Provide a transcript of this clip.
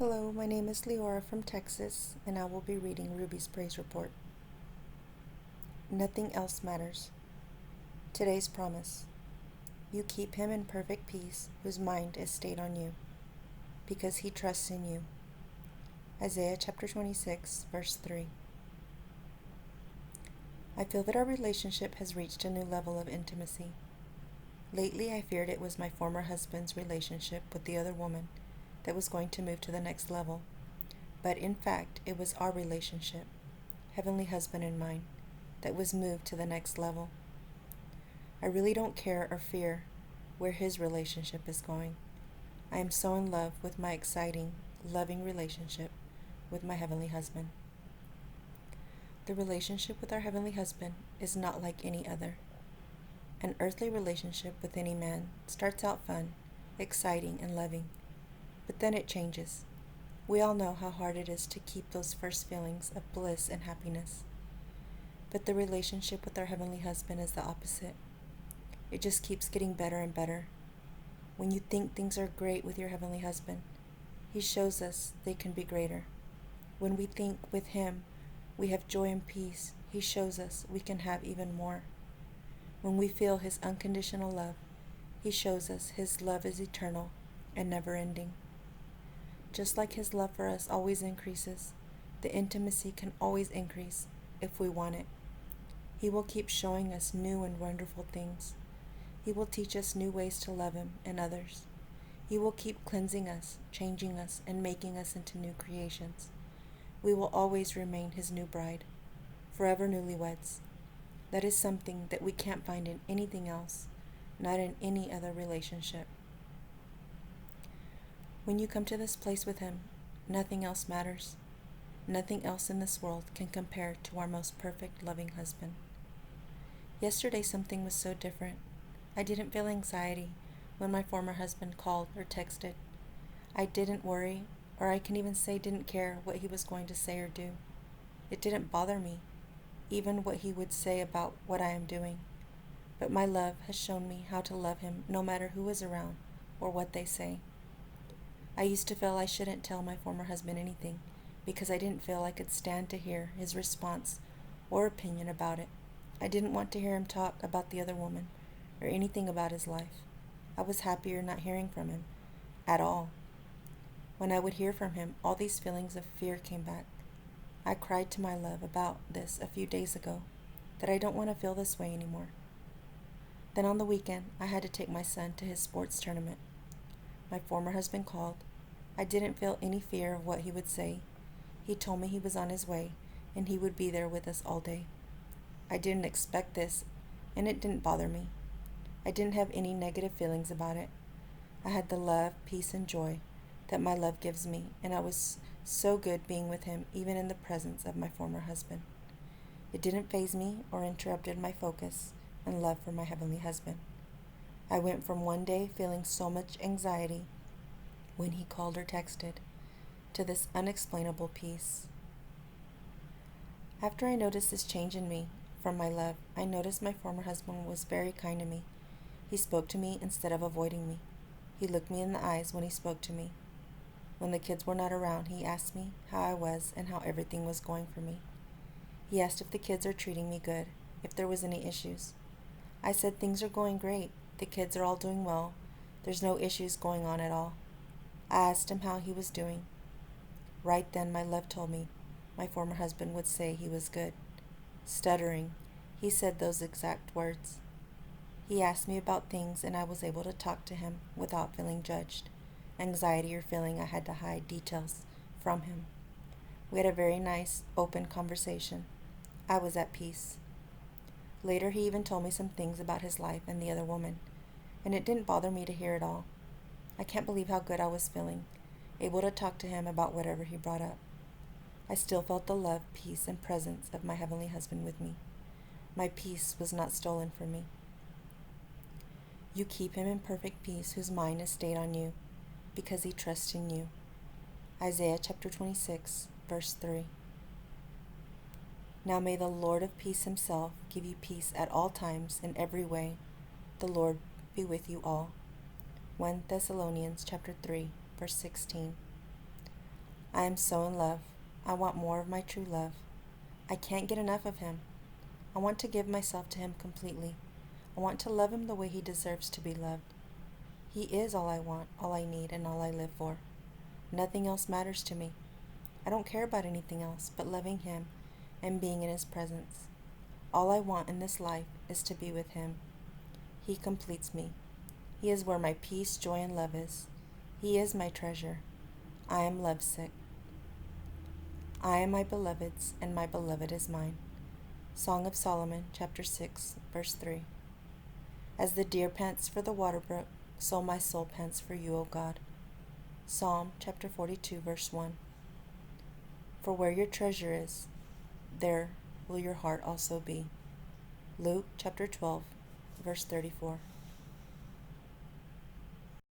Hello, my name is Leora from Texas, and I will be reading Ruby's Praise Report. Nothing else matters. Today's promise. You keep him in perfect peace whose mind is stayed on you, because he trusts in you. Isaiah chapter 26, verse 3. I feel that our relationship has reached a new level of intimacy. Lately, I feared it was my former husband's relationship with the other woman that was going to move to the next level. But in fact, it was our relationship, heavenly husband and mine, that was moved to the next level. I really don't care or fear where his relationship is going. I am so in love with my exciting, loving relationship with my heavenly husband. The relationship with our heavenly husband is not like any other. An earthly relationship with any man starts out fun, exciting, and loving. But then it changes. We all know how hard it is to keep those first feelings of bliss and happiness. But the relationship with our heavenly husband is the opposite. It just keeps getting better and better. When you think things are great with your heavenly husband, he shows us they can be greater. When we think with him we have joy and peace, he shows us we can have even more. When we feel his unconditional love, he shows us his love is eternal and never-ending. Just like his love for us always increases, the intimacy can always increase if we want it. He will keep showing us new and wonderful things. He will teach us new ways to love him and others. He will keep cleansing us, changing us, and making us into new creations. We will always remain his new bride, forever newlyweds. That is something that we can't find in anything else, not in any other relationship. When you come to this place with him, nothing else matters. Nothing else in this world can compare to our most perfect, loving husband. Yesterday something was so different. I didn't feel anxiety when my former husband called or texted. I didn't worry, or I can even say didn't care what he was going to say or do. It didn't bother me, even what he would say about what I am doing. But my love has shown me how to love him no matter who is around or what they say. I used to feel I shouldn't tell my former husband anything because I didn't feel I could stand to hear his response or opinion about it. I didn't want to hear him talk about the other woman or anything about his life. I was happier not hearing from him at all. When I would hear from him, all these feelings of fear came back. I cried to my love about this a few days ago, that I don't want to feel this way anymore. Then on the weekend, I had to take my son to his sports tournament. My former husband called. I didn't feel any fear of what he would say. He told me he was on his way and he would be there with us all day. I didn't expect this, and it didn't bother me. I didn't have any negative feelings about it. I had the love, peace, and joy that my love gives me, and I was so good being with him even in the presence of my former husband. It didn't faze me or interrupted my focus and love for my heavenly husband. I went from one day feeling so much anxiety when he called or texted to this unexplainable peace. After I noticed this change in me from my love, I noticed my former husband was very kind to me. He spoke to me instead of avoiding me. He looked me in the eyes when he spoke to me. When the kids were not around, he asked me how I was and how everything was going for me. He asked if the kids are treating me good, if there was any issues. I said things are going great. The kids are all doing well. There's no issues going on at all. I asked him how he was doing. Right then my love told me my former husband would say he was good. Stuttering, he said those exact words. He asked me about things and I was able to talk to him without feeling judged, anxiety, or feeling I had to hide details from him. We had a very nice, open conversation. I was at peace. Later, he even told me some things about his life and the other woman, and it didn't bother me to hear it all. I can't believe how good I was feeling, able to talk to him about whatever he brought up. I still felt the love, peace, and presence of my heavenly husband with me. My peace was not stolen from me. You keep him in perfect peace whose mind is stayed on you, because he trusts in you. Isaiah chapter 26, verse 3. Now may the Lord of peace himself give you peace at all times in every way. The Lord be with you all. 1 Thessalonians chapter 3, verse 16. I am so in love. I want more of my true love. I can't get enough of him. I want to give myself to him completely. I want to love him the way he deserves to be loved. He is all I want, all I need, and all I live for. Nothing else matters to me. I don't care about anything else but loving him and being in his presence. All I want in this life is to be with him. He completes me. He is where my peace, joy, and love is. He is my treasure. I am lovesick. I am my beloved's, and my beloved is mine. Song of Solomon, chapter 6, verse 3. As the deer pants for the water brook, so my soul pants for you, O God. Psalm chapter 42, verse 1. For where your treasure is, there will your heart also be. Luke chapter 12, verse 34.